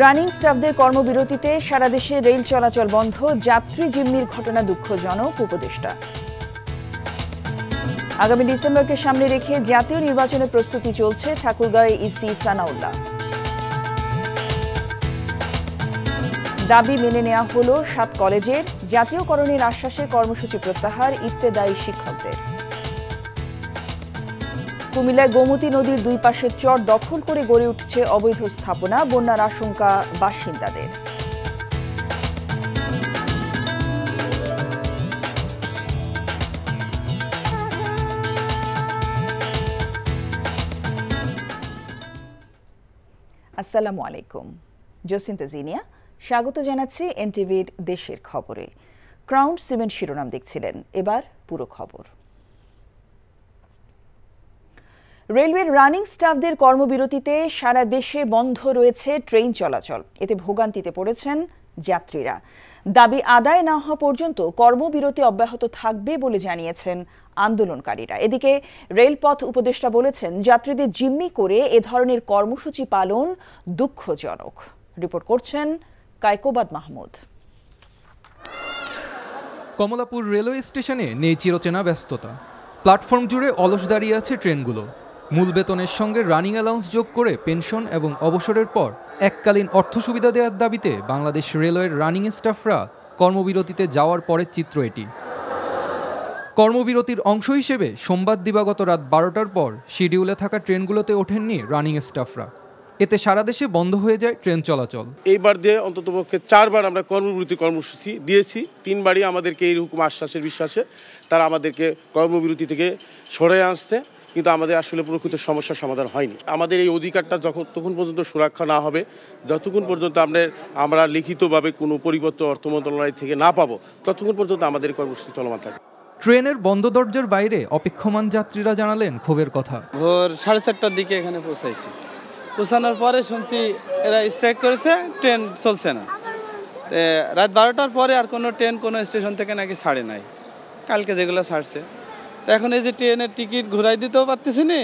Running স্টাফদের কর্মবিরতিতে সারা দেশে rail চলাচল বন্ধ, যাত্রী জিম্মির ঘটনা দুঃখজনক, উপদেষ্টা। আগামী ডিসেম্বরকে সামনে রেখে জাতীয় নির্বাচনের প্রস্তুতি চলছে, ঠাকুরগাঁওয়ে ইসি সানাউল্লাহ। দাবি মেনে নেওয়া হলো 7 কলেজের, জাতীয়করণের আশ্বাসে কর্মসূচি প্রত্যাহার ইবতেদায়ী শিক্ষকদের। কুমিল্লায় গোমতী নদীর 2 পাশের চর দখল করে গড়ে উঠছে অবৈধ স্থাপনা, বন্যার আশঙ্কা বাসিন্দাদের। আসসালামু আলাইকুম, জসিন্তা জিনিয়া স্বাগত জানাচ্ছি এনটিভির দেশের খবরে। ক্রাউন সিমেন্ট শিরোনাম দেখছিলেন, এবার পুরো খবর। রেলওয়ের রানিং স্টাফদের কর্মবিরতিতে সারা দেশে বন্ধ রয়েছে ট্রেন চলাচল। এতে ভোগান্তিতে পড়েছেন যাত্রীরা। দাবি আদায় না হওয়া পর্যন্ত কর্মবিরতি অব্যাহত থাকবে বলে জানিয়েছেন আন্দোলনকারীরা। এদিকে রেলপথ উপদেষ্টা বলেছেন, যাত্রীদের জিম্মি করে এ ধরনের কর্মসূচি পালন দুঃখজনক। রিপোর্ট করছেন কায়কোবাদ মাহমুদ। কমলাপুর রেলওয়ে স্টেশনে নেই চিরচেনা ব্যস্ততা। প্ল্যাটফর্ম জুড়ে অলস দাঁড়িয়ে আছে ট্রেনগুলো। মূল বেতনের সঙ্গে রানিং অ্যালাউন্স যোগ করে পেনশন এবং অবসরের পর এককালীন অর্থ সুবিধা দেওয়ার দাবিতে বাংলাদেশ রেলওয়ের রানিং স্টাফরা কর্মবিরতিতে যাওয়ার পরের চিত্র এটি। কর্মবিরতির অংশ হিসেবে সোমবার দিবাগত রাত 12টার পর শিডিউলে থাকা ট্রেনগুলোতে ওঠেননি রানিং স্টাফরা। এতে সারা দেশে বন্ধ হয়ে যায় ট্রেন চলাচল। এইবার দিয়ে অন্ততপক্ষে 4 বার আমরা কর্মবিরতি কর্মসূচি দিয়েছি। 3 বারই আমাদেরকে এই রকম আশ্বাসের বিশ্বাসে তারা আমাদেরকে কর্মবিরতি থেকে সরে আসছে, কিন্তু আমাদের আসলে প্রকৃত সমস্যার সমাধান হয়নি। আমাদের এই অধিকারটা যতক্ষণ পর্যন্ত সুরক্ষা না হবে, যতক্ষণ পর্যন্ত আমরা লিখিতভাবে কোনো পরিবর্তন অর্থ মন্ত্রণালয় থেকে না পাবো, ততক্ষণ পর্যন্ত আমাদের কর্মসূচি চলমান থাকে। ট্রেনের বন্ধ দরজার বাইরে অপেক্ষমান যাত্রীরা জানালেন ক্ষোভের কথা। ভোর 4:30টার দিকে এখানে পৌঁছাইছি। পৌঁছানোর পরে শুনছি এরা স্ট্রাইক করেছে, ট্রেন চলছে না। রাত 12টার পরে আর কোনো ট্রেন কোনো স্টেশন থেকে নাকি ছাড়ে নাই, কালকে যেগুলো ছাড়ছে। এখন এই যে ট্রেনের টিকিট ঘুরাই দিতেও পারতেছি না,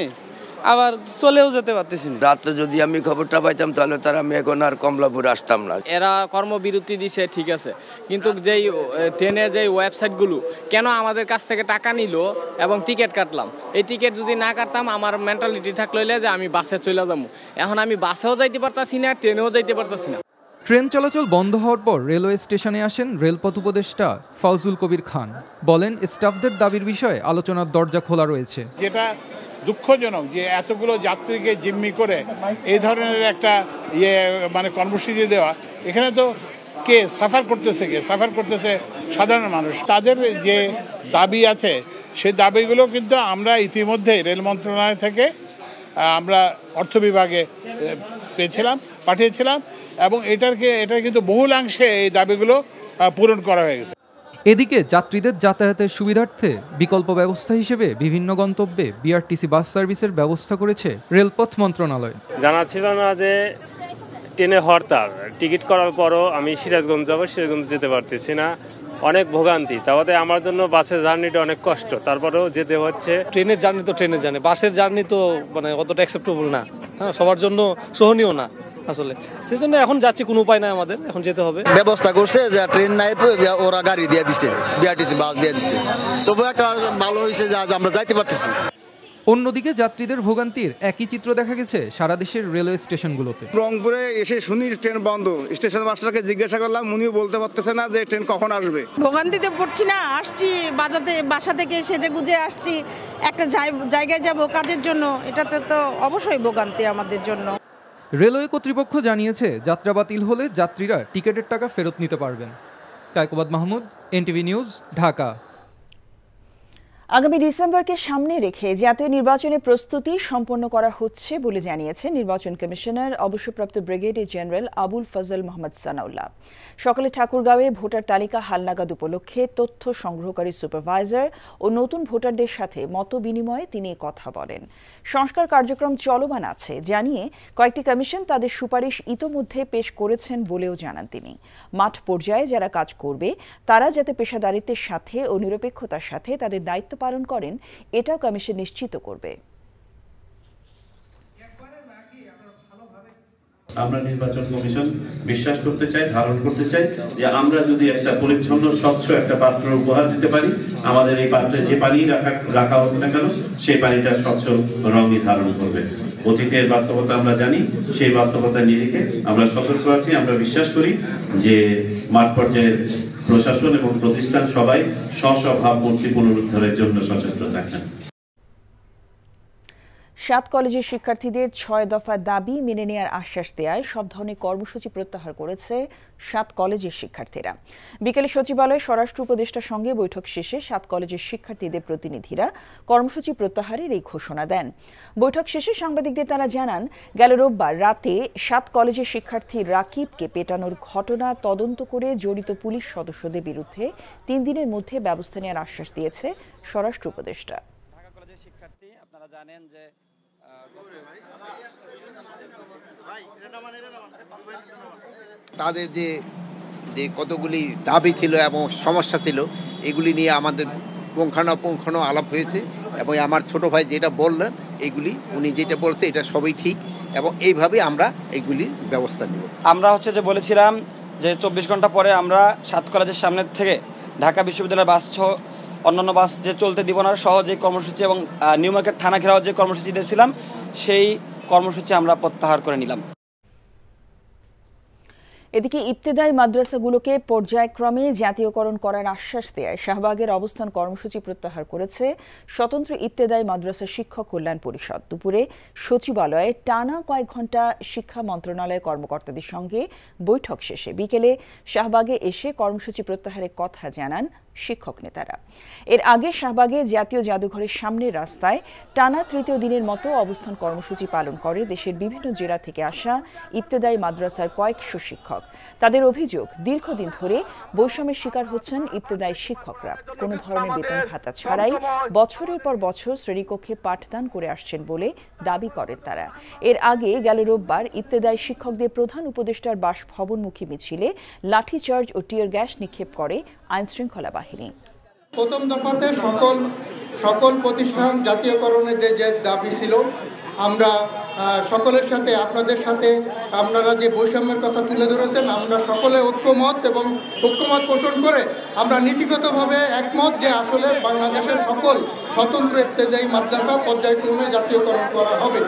আবার চলেও যেতে পারতেছি না। রাত্রে যদি আমি খবরটা পাইতাম তাহলে তার আমি এখন আর কমলাপুর আসতাম না। এরা কর্মবিরতি দিছে ঠিক আছে, কিন্তু যেই ট্রেনের যে ওয়েবসাইটগুলো কেন আমাদের কাছ থেকে টাকা নিল এবং টিকিট কাটলাম, এই টিকিট যদি না কাটতাম আমার মেন্টালিটি থাকলে যে আমি বাসে চলে যাবো। এখন আমি বাসেও যাইতে পারতাছি না, ট্রেনেও যাইতে পারতাছি না। ট্রেন চলাচল বন্ধ হওয়ার পর রেলওয়ে স্টেশনে আসেন রেলপথ উপদেষ্টা ফজলুল কবির খান। বলেন, স্টাফদের দাবির বিষয়ে আলোচনার দরজা খোলা রয়েছে। যেটা দুঃখজনক যে এতগুলো যাত্রীকে জিম্মি করে এই ধরনের একটা কর্মসূচি দেওয়া, এখানে তো কে সাফার করতেছে সাধারণ মানুষ। তাদের যে দাবি আছে সেই দাবিগুলো কিন্তু আমরা ইতিমধ্যে রেল মন্ত্রণালয় থেকে আমরা অর্থ বিভাগে পাঠিয়েছিলাম এবং এটার কিন্তু বহুলাংশে এই দাবিগুলো পূরণ করা হয়ে গেছে। এদিকে যাত্রীদের যাতায়াতের সুবিধার্থে বিকল্প ব্যবস্থা হিসেবে বিভিন্ন গন্তব্যে বিআরটিসি বাস সার্ভিসের ব্যবস্থা করেছে রেলপথ মন্ত্রণালয়। জানা ছিল না যে ট্রেনে হরতাল, টিকিট করার পরও আমি সিরাজগঞ্জ যাবো, সিরাজগঞ্জ যেতে পারতেছি না, অনেক ভোগান্তি। তাহলে আমার জন্য বাসের জার্নিটা অনেক কষ্ট, তারপরেও যেতে হচ্ছে। ট্রেনের জার্নি তো ট্রেনের জার্নি, বাসের জার্নি তো অতটা অ্যাকসেপ্টেবল না, হ্যাঁ, সবার জন্য সহনীয় না আসলে। সেই জন্য এখন যাচ্ছি, কোনো উপায় নাই আমাদের, এখন যেতে হবে। ব্যবস্থা করছে যে ট্রেন নাই, ওরা গাড়ি দিয়ে দিছে, বিআরটিসি বাস দিয়ে দিছে। তবু একটা ভালো হয়েছে যে আমরা যাইতে পারতেছি। অন্যদিকে যাত্রীদের ভোগান্তির একই চিত্র দেখা গেছে সারা দেশের রেলওয়ে স্টেশনগুলোতে। রংপুরে এসে শুনি ট্রেন বন্ধ, স্টেশন মাস্টারকে জিজ্ঞাসা করলাম, উনিও বলতে পারতেছে না যে ট্রেন কখন আসবে। ভোগান্তিতে পড়ছি না, আসছি বাসা থেকে সেজে গুজে আসছি, একটা জায়গায় যাব কাজের জন্য, এটাতে তো অবশ্যই ভোগান্তি আমাদের জন্য। রেলওয়ে কর্তৃপক্ষ জানিয়েছে, যাত্রা বাতিল হলে যাত্রীরা টিকিটের টাকা ফেরত নিতে পারবেন। Kaikobad Mahmud, NTV news, Dhaka. আগামী ডিসেম্বরকে সামনে রেখে জাতীয় নির্বাচনের প্রস্তুতি সম্পন্ন করা হচ্ছে বলে জানিয়েছেন নির্বাচন কমিশনার অবসরপ্রাপ্ত ব্রিগেডিয়ার জেনারেল আবুল ফজল মোহাম্মদ সানাউল্লাহ। সকালে ঠাকুরগাঁওয়ে ভোটার তালিকা হালনাগাদ উপলক্ষে তথ্য সংগ্রহকারী সুপারভাইজার ও নতুন ভোটারদের সাথে মত বিনিময়ে তিনি কথা বলেন। সংস্কার কার্যক্রম চলমান আছে জানিয়ে কয়েকটি কমিশন তাদের সুপারিশ ইতোমধ্যে পেশ করেছেন বলেও জানান তিনি। মাঠ পর্যায়ে যারা কাজ করবে তারা যাতে পেশাদারিত্বের সাথে ও নিরপেক্ষতার সাথে তাদের দায়িত্ব পালন করেন, এটাও কমিশন নিশ্চিত করবে। আমরা নির্বাচন কমিশন বিশ্বাস করতে চাই, ধারণ করতে চাই যে আমরা যদি একটা পরিচ্ছন্ন স্বচ্ছ একটা পাত্র উপহার দিতে পারি, আমাদের এই পাত্রে যে পানি রাখা হোক না কেন সেই পানিটা স্বচ্ছ রঙই ধারণ করবে। অতীতের বাস্তবতা আমরা জানি, সেই বাস্তবতা নিরিখে আমরা সতর্ক আছি। আমরা বিশ্বাস করি যে মাঠ পর্যায়ের প্রশাসন এবং প্রতিষ্ঠান সবাই স্ব ভাবমূর্তি পুনরুদ্ধারের জন্য সচেতন থাকবেন। 7 কলেজের শিক্ষার্থীদের 6 দফা দাবি মেনে নেওয়ার আশ্বাস দেওয়ায় সব ধরনের কর্মসূচি প্রত্যাহার করেছে 7 কলেজের শিক্ষার্থীরা। বিকেলে সচিবালয়ে স্বরাষ্ট্র উপদেষ্টার সঙ্গে বৈঠক শেষে 7 কলেজের শিক্ষার্থীদের প্রতিনিধিরা কর্মসূচি প্রত্যাহারের এই ঘোষণা দেন। বৈঠক শেষে সাংবাদিকদের তারা জানান, গেল রোববার রাতে 7 কলেজের শিক্ষার্থী রাকিবকে পেটানোর ঘটনা তদন্ত করে জড়িত পুলিশ সদস্যদের বিরুদ্ধে 3 দিনের মধ্যে ব্যবস্থা নেওয়ার আশ্বাস দিয়েছে স্বরাষ্ট্র উপদেষ্টা। ঢাকা কলেজের শিক্ষার্থী আপনারা জানেন যে তাদের যে কতগুলি দাবি ছিল এবং সমস্যা ছিল, এগুলি নিয়ে আমাদের পুঙ্খানুপুঙ্খানু আলাপ হয়েছে এবং আমার ছোট ভাই যেটা বললেন এইগুলি উনি যেটা বলছে এটা সবই ঠিক এবং এইভাবে আমরা এইগুলির ব্যবস্থা নেব। আমরা যে বলেছিলাম যে 24 ঘন্টা পরে আমরা 7 কলেজের সামনে থেকে ঢাকা বিশ্ববিদ্যালয়ের বাস সহ অন্যান্য বাস যে চলতে দিব না সহ যে কর্মসূচি এবং নিউ মার্কেট থানা ঘেরাও যে কর্মসূচি দিয়েছিলাম সেই কর্মসূচি আমরা প্রত্যাহার করে নিলাম। এদিকে ইবতেদায়ী মাদ্রাসাগুলোকে পর্যায়ক্রমে জাতীয়করণ করার আশ্বাস দেয় শাহবাগের অবস্থান কর্মসূচি প্রত্যাহার করেছে স্বতন্ত্র ইবতেদায়ী মাদ্রাসা শিক্ষক কল্যাণ পরিষদ। দুপুরে সচিবালয়ে টানা কয়েক ঘণ্টা শিক্ষা মন্ত্রণালয়ের কর্মকর্তাদের সঙ্গে বৈঠক শেষে বিকেলে শাহবাগে এসে কর্মসূচি প্রত্যাহারের কথা জানান শিক্ষক নেতারা। এর আগে শাহবাগে জাতীয় জাদুঘরের সামনের রাস্তায় টানা তৃতীয় দিনের মতো অবস্থান কর্মসূচি পালন করে দেশের বিভিন্ন জেলা থেকে আসা ইবতেদায়ী মাদ্রাসার কয়েকশো শিক্ষক। তাদের অভিযোগ, দীর্ঘদিন ধরে বৈষম্যের শিকার হচ্ছেন ইবতেদায়ী শিক্ষকরা। কোনো ধরনের বেতন ভাতা ছাড়াই বছরের পর বছর শ্রেণীকক্ষে পাঠদান করে আসছেন বলে দাবি করেন তারা। এর আগে গেল রোববার ইবতেদায়ী শিক্ষকদের প্রধান উপদেষ্টার বাসভবনমুখী মিছিলে লাঠিচার্জ ও টিয়ার গ্যাস নিক্ষেপ করে আইনশৃঙ্খলা বাহিনী। প্রথম দফাতে সকল প্রতিষ্ঠান জাতীয়করণের যে দাবি ছিল, আমরা সকলের সাথে আপনাদের সাথে আপনারা যে বৈষম্যের কথা তুলে ধরেছেন আমরা সকলে ঐক্যমত পোষণ করে আমরা নীতিগতভাবে একমত যে আসলে বাংলাদেশের সকল স্বতন্ত্র ইবতেদায়ী মাদ্রাসা পর্যায়ক্রমে জাতীয়করণ করা হবে।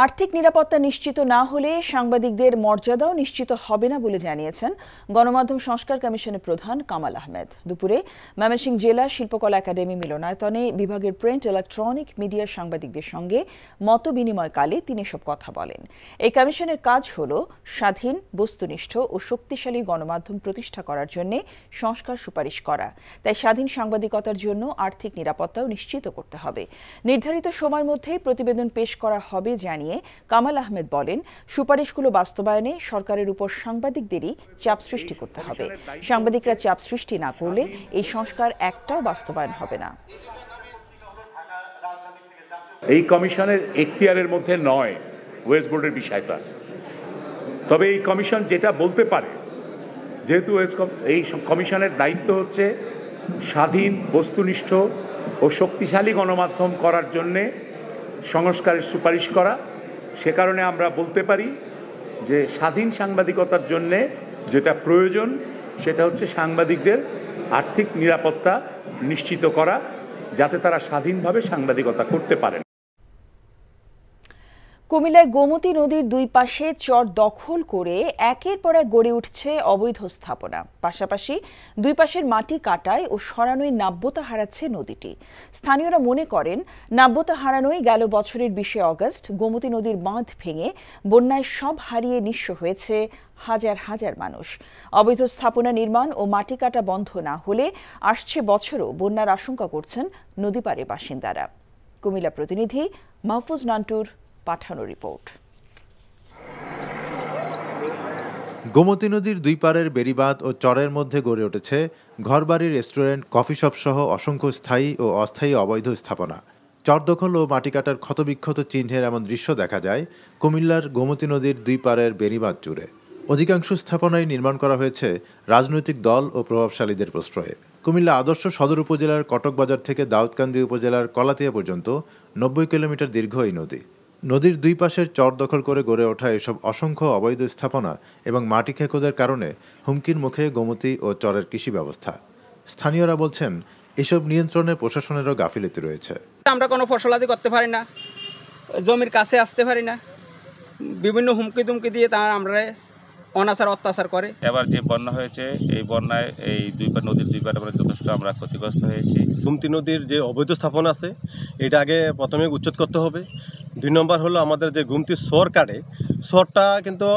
আর্থিক নিরাপত্তা নিশ্চিত না হলে সাংবাদিকদের মর্যাদাও নিশ্চিত হবে না বলে জানিয়েছেন গণমাধ্যম সংস্কার কমিশনের প্রধান কামাল আহমেদ। দুপুরে ময়মনসিংহ জেলা শিল্পকলা একাডেমি মিলনায়তনে বিভাগের প্রিন্ট ইলেকট্রনিক মিডিয়া সাংবাদিকদের সঙ্গে মত বিনিময়কালে তিনি এসব কথা বলেন। এই কমিশনের কাজ হল স্বাধীন, বস্তুনিষ্ঠ ও শক্তিশালী গণমাধ্যম প্রতিষ্ঠা করার জন্য সংস্কার সুপারিশ করা। তাই স্বাধীন সাংবাদিকতার জন্য আর্থিক নিরাপত্তাও নিশ্চিত করতে হবে। নির্ধারিত সময়ের মধ্যে প্রতিবেদন পেশ করা হবে জানিয়ে কামাল আহমেদ বলেন, সুপারিশগুলো বাস্তবায়নে সরকারের উপর সাংবাদিকদেরই চাপ সৃষ্টি করতে হবে। সাংবাদিকরা চাপ সৃষ্টি না করলে এই সংস্কার একটাও বাস্তবায়ন হবে না। এই কমিশনের এখতিয়ারের মধ্যে নয় ওয়েস্ট বোর্ডের বিষয়টা, তবে এই কমিশন যেটা বলতে পারে, যেহেতু এই কমিশনের দায়িত্ব হচ্ছে স্বাধীন, বস্তুনিষ্ঠ ও শক্তিশালী গণমাধ্যম করার জন্যে সংস্কারের সুপারিশ করা, সে কারণে আমরা বলতে পারি যে স্বাধীন সাংবাদিকতার জন্যে যেটা প্রয়োজন সেটা হচ্ছে সাংবাদিকদের আর্থিক নিরাপত্তা নিশ্চিত করা, যাতে তারা স্বাধীনভাবে সাংবাদিকতা করতে পারেন। কুমিল্লায় গোমতী নদীর দুই পাশে চর দখল করে একের পর এক গড়ে উঠছে অবৈধ স্থাপনা। পাশাপাশি দুই পাশের মাটি কাটায় ও সরানোয় নাব্যতা হারাচ্ছে নদীটি। স্থানীয়রা মনে করেন, নাব্যতা হারানোয় গেল বছরের 20 অগস্ট গোমতী নদীর বাঁধ ভেঙে বন্যায় সব হারিয়ে নিঃস্ব হয়েছে হাজার হাজার মানুষ। অবৈধ স্থাপনা নির্মাণ ও মাটি কাটা বন্ধ না হলে আসছে বছরও বন্যার আশঙ্কা করছেন নদীপাড়ের বাসিন্দারা। কুমিল্লা প্রতিনিধি মাহফুজ নান্টুর পাঠানো রিপোর্ট। গোমতী নদীর দুই পাড়ের বেড়িবাঁধ ও চরের মধ্যে গড়ে উঠেছে ঘরবাড়ি, রেস্টুরেন্ট, কফি শপ সহ অসংখ্য স্থায়ী ও অস্থায়ী অবৈধ স্থাপনা। চর দখল ও মাটি কাটার ক্ষতবিক্ষত চিহ্নের এমন দৃশ্য দেখা যায় কুমিল্লার গোমতী নদীর দুই পাড়ের বেড়িবাঁধ জুড়ে। অধিকাংশ স্থাপনাই নির্মাণ করা হয়েছে রাজনৈতিক দল ও প্রভাবশালীদের প্রশ্রয়ে। কুমিল্লা আদর্শ সদর উপজেলার কটকবাজার থেকে দাউদকান্দি উপজেলার কলাতিয়া পর্যন্ত 90 কিলোমিটার দীর্ঘ এই নদী। নদীর দুই পাশের চর দখল করে গড়ে ওঠা এসব অসংখ্য অবৈধ স্থাপনা এবং মাটি খেকোদের কারণে হুমকির মুখে গোমতী ও চরের কৃষি ব্যবস্থা। স্থানীয়রা বলছেন, এসব নিয়ন্ত্রণে প্রশাসনেরও গাফিলতি রয়েছে। আমরা কোনো ফসলাদি করতে পারি না, জমির কাছে আসতে পারি না, বিভিন্ন হুমকি দুমকি দিয়ে তারা আমরা অনাচার অত্যাচার করে। এবার যে বন্যা হয়েছে, এই বন্যায় এই নদীর দুই পারে যথেষ্ট আমরা ক্ষতিগ্রস্ত হয়েছি। গোমতী নদীর যে অবৈধ স্থাপনা আছে এটা আগে প্রথমে উচ্ছেদ করতে হবে। 2 নম্বর হলো আমাদের যে গোমতী সর কাটে, সরটা কিন্তু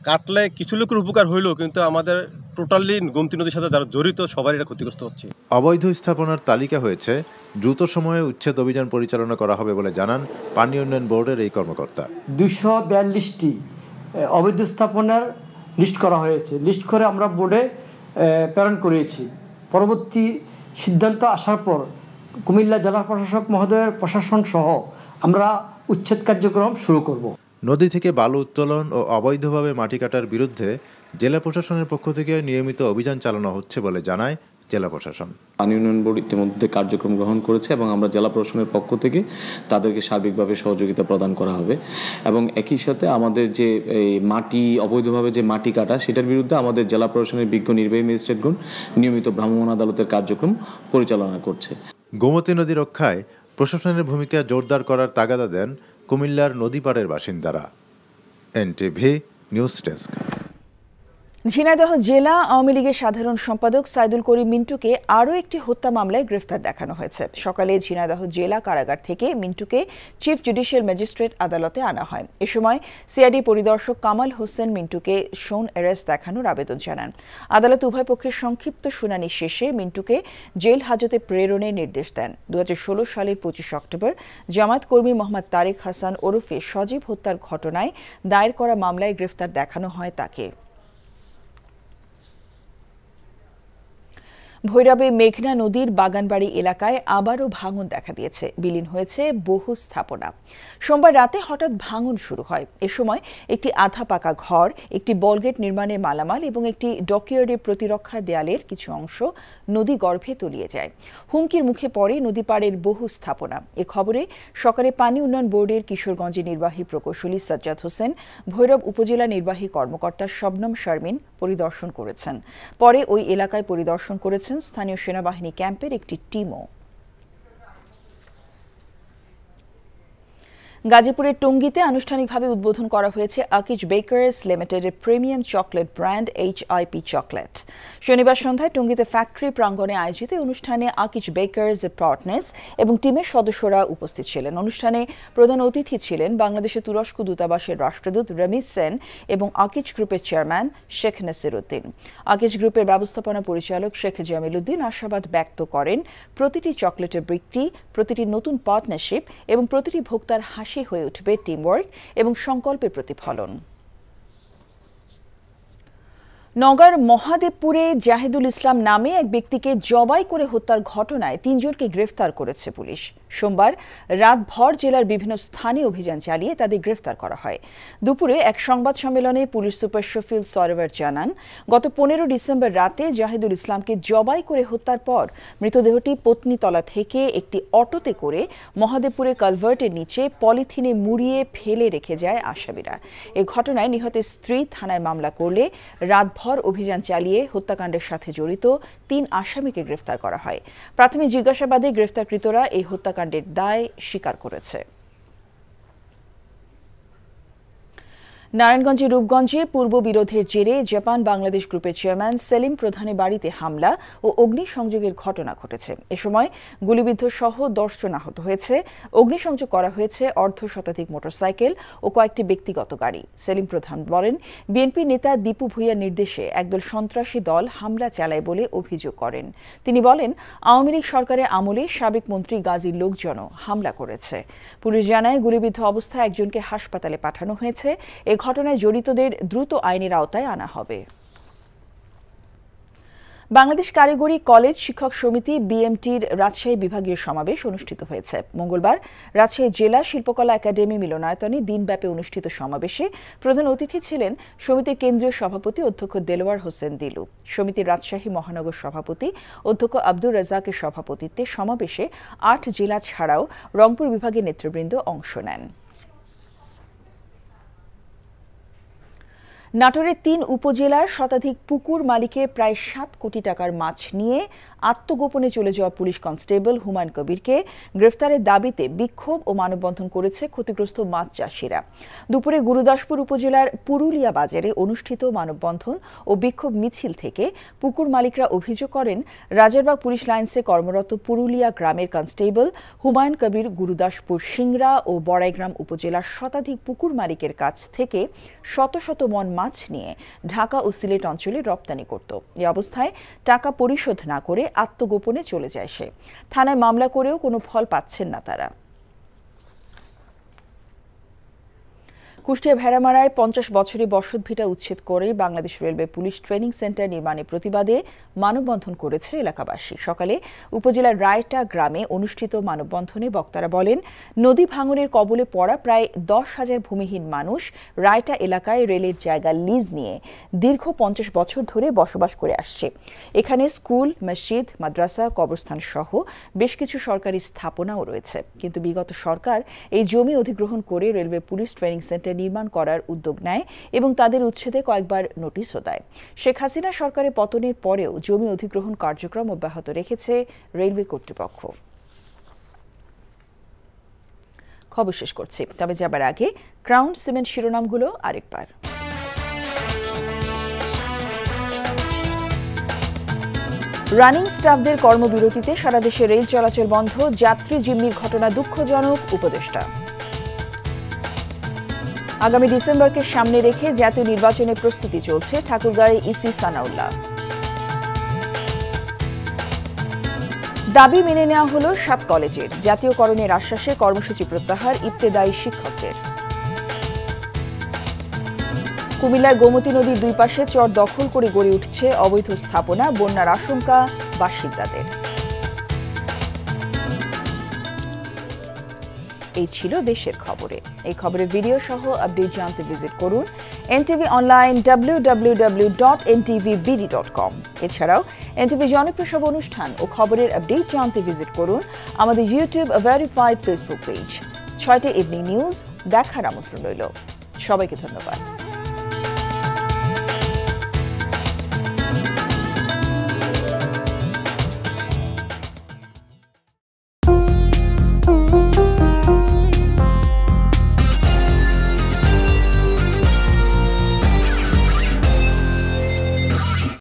কাটলে কিছু লোকের উপকার হইলেও কিন্তু আমাদের টোটালি গোমতী নদীর সাথে যারা জড়িত সবারই এটা ক্ষতিগ্রস্ত হচ্ছে। অবৈধ স্থাপনার তালিকা হয়েছে, দ্রুত সময়ে উচ্ছেদ অভিযান পরিচালনা করা হবে বলে জানান পানি উন্নয়ন বোর্ডের এই কর্মকর্তা। 242টি অবৈধ স্থাপনার লিস্ট করা হয়েছে। লিস্ট করে আমরা বোর্ডে প্রেরণ করেছি। পরবর্তী সিদ্ধান্ত আসার পর কুমিল্লা জেলা প্রশাসক মহোদয়ের প্রশাসন সহ আমরা উচ্ছেদ কার্যক্রম শুরু করব। নদী থেকে বালু উত্তোলন ও অবৈধভাবে মাটি কাটার বিরুদ্ধে জেলা প্রশাসনের পক্ষ থেকে নিয়মিত অভিযান চালানো হচ্ছে বলে জানায় জেলা প্রশাসন। পানি উন্নয়ন বোর্ড ইতিমধ্যে কার্যক্রম গ্রহণ করেছে এবং আমরা জেলা প্রশাসনের পক্ষ থেকে তাদেরকে সার্বিকভাবে সহযোগিতা প্রদান করা হবে এবং একই সাথে আমাদের যে মাটি অবৈধভাবে যে মাটি কাটা সেটার বিরুদ্ধে আমাদের জেলা প্রশাসনের বিজ্ঞ নির্বাহী ম্যাজিস্ট্রেটগণ নিয়মিত ভ্রাম্যমাণ আদালতের কার্যক্রম পরিচালনা করছে। গোমতী নদী রক্ষায় প্রশাসনের ভূমিকা জোরদার করার তাগাদা দেন কুমিল্লার নদীপাড়ের বাসিন্দারা। NTV news desk. ঝিনাইদহ জেলা আওয়ামী লীগের সাধারণ সম্পাদক সাইদুল করিম মিন্টুকে আরও একটি হত্যা মামলায় গ্রেফতার দেখানো হয়েছে। সকালে ঝিনাইদহ জেলা কারাগার থেকে মিন্টুকে চিফ জুডিশিয়াল ম্যাজিস্ট্রেট আদালতে আনা হয়। এ সময় সিআইডি পরিদর্শক কামাল হোসেন মিন্টুকে শোন অ্যারেস্ট দেখানোর আবেদন জানান। আদালত উভয় পক্ষের সংক্ষিপ্ত শুনানি শেষে মিন্টুকে জেল হাজতে প্রেরণের নির্দেশ দেন। 2016 সালের 25 অক্টোবর জামায়াত কর্মী মোহাম্মদ তারেক হাসান ওরফে সজীব হত্যার ঘটনায় দায়ের করা মামলায় গ্রেফতার দেখানো হয় তাকে। ভৈরবে মেঘনা নদীর বাগানবাড়ি এলাকায় আবারও ভাঙন দেখা দিয়েছে। বিলীন হয়েছে বহু স্থাপনা। সোমবার রাতে হঠাৎ ভাঙন শুরু হয়। এ সময় একটি আধা পাকা ঘর, একটি বলগেট নির্মাণের মালামাল এবং একটি ডকইয়ার্ডের প্রতিরক্ষা দেয়ালের কিছু অংশ নদী গর্ভে তলিয়ে যায়। হুমকির মুখে পড়ে নদী পাড়ের বহু স্থাপনা। এ খবরে সকালে পানি উন্নয়ন বোর্ডের কিশোরগঞ্জের নির্বাহী প্রকৌশলী সাজ্জাদ হোসেন, ভৈরব উপজেলা নির্বাহী কর্মকর্তা শবনম শারমিন পরিদর্শন করেছেন। পরে ওই এলাকায় পরিদর্শন করেছেন স্থানীয় সেনাবাহিনী ক্যাম্পের একটি টিমও। গাজীপুরের টঙ্গীতে আনুষ্ঠানিকভাবে উদ্বোধন করা হয়েছে আকিজ বেকার্স লিমিটেডের premium chocolate brand HIP chocolate. শনিবার সন্ধ্যায় টঙ্গীতে ফ্যাক্টরি প্রাঙ্গণে আয়োজিত অনুষ্ঠানে আকিজ বেকার্স পার্টনার্স এবং টিমের সদস্যরা উপস্থিত ছিলেন। অনুষ্ঠানে প্রধান অতিথি ছিলেন বাংলাদেশের তুরস্ক দূতাবাসের রাষ্ট্রদূত রমিজ সেন এবং আকিজ গ্রুপের চেয়ারম্যান শেখ নাসির উদ্দিন। আকিজ গ্রুপের ব্যবস্থাপনা পরিচালক শেখ জামিল উদ্দিন আশাবাদ ব্যক্ত করেন, প্রতিটি চকলেটের বিক্রি, প্রতিটি নতুন পার্টনারশিপ এবং প্রতিটি ভোক্তার হাসি হয়ে উঠবে টিমওয়ার্ক এবং সংকল্পের প্রতিফলন। নওগাঁর মহাদেবপুরে জাহিদুল ইসলাম নামে এক ব্যক্তিকে জবাই করে হত্যার ঘটনায় 3 জনকে গ্রেফতার করেছে পুলিশ। সোমবার রাতভর জেলার বিভিন্ন স্থানে অভিযান চালিয়ে তাদের গ্রেফতার করা হয়। দুপুরে এক সংবাদ সম্মেলনে পুলিশ সুপার শফিল সরওয়ার জানান, গত 15 ডিসেম্বর রাতে জাহিদুল ইসলামকে জবাই করে হত্যার পর মৃতদেহটি পত্নীতলা থেকে একটি অটোতে করে মহাদেবপুরে কালভার্টের নিচে পলিথিনে মুড়িয়ে ফেলে রেখে যায় আসামিরা। এ ঘটনায় নিহতের স্ত্রী থানায় মামলা করলে রাতভর অভিযান চালিয়ে হত্যাকাণ্ডের সাথে জড়িত 3 আসামিকে গ্রেফতার করা হয়। প্রাথমিক জিজ্ঞাসাবাদে গ্রেফতারকৃতরা এই হত্যাকাণ্ডের দায় স্বীকার করেছে। নারায়ণগঞ্জের রূপগঞ্জে পূর্ব বিরোধের জেরে জাপান বাংলাদেশ গ্রুপের চেয়ারম্যান সেলিম প্রধানের বাড়িতে হামলা ও অগ্নিসংযোগের ঘটনা ঘটেছে। এ সময় গুলিবিদ্ধ সহ 10 জন আহত হয়েছে। অগ্নিসংযোগ করা হয়েছে অর্ধশতাধিক মোটরসাইকেল ও কয়েকটি ব্যক্তিগত গাড়ি। সেলিম প্রধান বলেন, বিএনপি নেতা দীপু ভূঁইয়ার নির্দেশে একদল সন্ত্রাসী দল হামলা চালায় বলে অভিযোগ করেন। তিনি বলেন, আওয়ামী লীগ সরকারের আমলে সাবেক মন্ত্রী গাজীর লোকজনও হামলা করেছে। পুলিশ জানায়, গুলিবিদ্ধ অবস্থায় একজনকে হাসপাতালে পাঠানো হয়েছে। এ ঘটনায় জড়িতদের দ্রুত আইনের আওতায় আনা হবে। বাংলাদেশ কারিগরি কলেজ শিক্ষক সমিতি BMTর রাজশাহী বিভাগীয় সমাবেশ অনুষ্ঠিত হয়েছে। মঙ্গলবার রাজশাহী জেলা শিল্পকলা একাডেমি মিলনায়তনে দিনব্যাপী অনুষ্ঠিত সমাবেশে প্রধান অতিথি ছিলেন সমিতির কেন্দ্রীয় সভাপতি অধ্যক্ষ দেলোয়ার হোসেন দিলু। সমিতির রাজশাহী মহানগর সভাপতি অধ্যক্ষ আব্দুর রাজ্জাকের সভাপতিত্বে সমাবেশে 8 জেলা ছাড়াও রংপুর বিভাগের নেতৃবৃন্দ অংশ নেন। নাটোরের ৩ উপজেলার শতাধিক পুকুর মালিকের প্রায় ৭ কোটি টাকার মাছ নিয়ে আত্মগোপনে চলে যাওয়া পুলিশ কনস্টেবল হুমায়ুন কবিরকে গ্রেফতারের দাবিতে বিক্ষোভ ও মানববন্ধন করেছে ক্ষতিগ্রস্ত মাছ চাষিরা। দুপুরে গুরুদাসপুর উপজেলার পুরুলিয়া বাজারে অনুষ্ঠিত মানববন্ধন ও বিক্ষোভ মিছিল থেকে পুকুর মালিকরা অভিযোগ করেন, রাজারবাগ পুলিশ লাইন্সে কর্মরত পুরুলিয়া গ্রামের কনস্টেবল হুমায়ুন কবির গুরুদাসপুর সিংড়া ও বড়াইগ্রাম উপজেলার শতাধিক পুকুর মালিকের কাছ থেকে শত শত মন মাছ নিয়ে ঢাকা ও সিলেট অঞ্চলে রপ্তানি করত। এই অবস্থায় টাকা পরিশোধ না করে আত্মগোপনে চলে যায় সে। থানায় মামলা করেও কোনো ফল পাচ্ছেন না তারা। কুষ্টিয়া ভেড়ামারায় ৫০ বছরের বসতভিটা উচ্ছেদ করে Bangladesh railway police training centre নির্মাণের প্রতিবাদে মানববন্ধন করেছে এলাকাবাসী। সকালে উপজেলার রায়টা গ্রামে অনুষ্ঠিত মানববন্ধনে বক্তারা বলেন, নদী ভাঙনের কবলে পড়া প্রায় ১০,০০০ ভূমিহীন মানুষ রায়টা এলাকায় রেলের জায়গা লিজ নিয়ে দীর্ঘ ৫০ বছর ধরে বসবাস করে আসছে। এখানে স্কুল, মসজিদ, মাদ্রাসা, কবরস্থান সহ বেশ কিছু সরকারি স্থাপনাও রয়েছে। কিন্তু বিগত সরকার এই জমি অধিগ্রহণ করে রেলওয়ে পুলিশ ট্রেনিং সেন্টার নির্মাণ করার উদ্যোগ নেয় এবং তাদের উচ্ছেদে কয়েকবার নোটিশও দেয়। শেখ হাসিনা সরকারের পতনের পরেও জমি অধিগ্রহণ কার্যক্রম অব্যাহত রেখেছে রেলওয়ে কর্তৃপক্ষ। খবর শেষ করছি, তবে যাবার আগে ক্রাউন সিমেন্ট শিরোনামগুলো আরেকবার। রানিং স্টাফদের কর্মবিরতিতে সারা দেশে রেল চলাচল বন্ধ, যাত্রী জিম্মির ঘটনা দুঃখজনক, উপদেষ্টা। আগামী ডিসেম্বরকে সামনে রেখে জাতীয় নির্বাচনের প্রস্তুতি চলছে, ঠাকুরগাঁয়ে ইসি সানাউল্লাহ। দাবি মেনে নেওয়া হলো ৭ কলেজের, জাতীয়করণের আশ্বাসে কর্মসূচি প্রত্যাহার ইবতেদায়ী শিক্ষকদের। কুমিল্লার গোমতী নদীর দুই পাশে চর দখল করে গড়ে উঠছে অবৈধ স্থাপনা, বন্যার আশঙ্কা বাসিন্দাদের। এই ছিল দেশের খবরে। এই খবরের ভিডিও সহ আপডেট জানতে ভিজিট করুন এনটিভি অনলাইন www.ntvbd.com। এছাড়াও এনটিভি জনপ্রিয় সব অনুষ্ঠান ও খবরের আপডেট জানতে ভিজিট করুন আমাদের ইউটিউব ভেরিফাইড ফেসবুক পেজ। ৬টে ইভিনিং নিউজ দেখার আমন্ত্রণ রইল। সবাইকে ধন্যবাদ।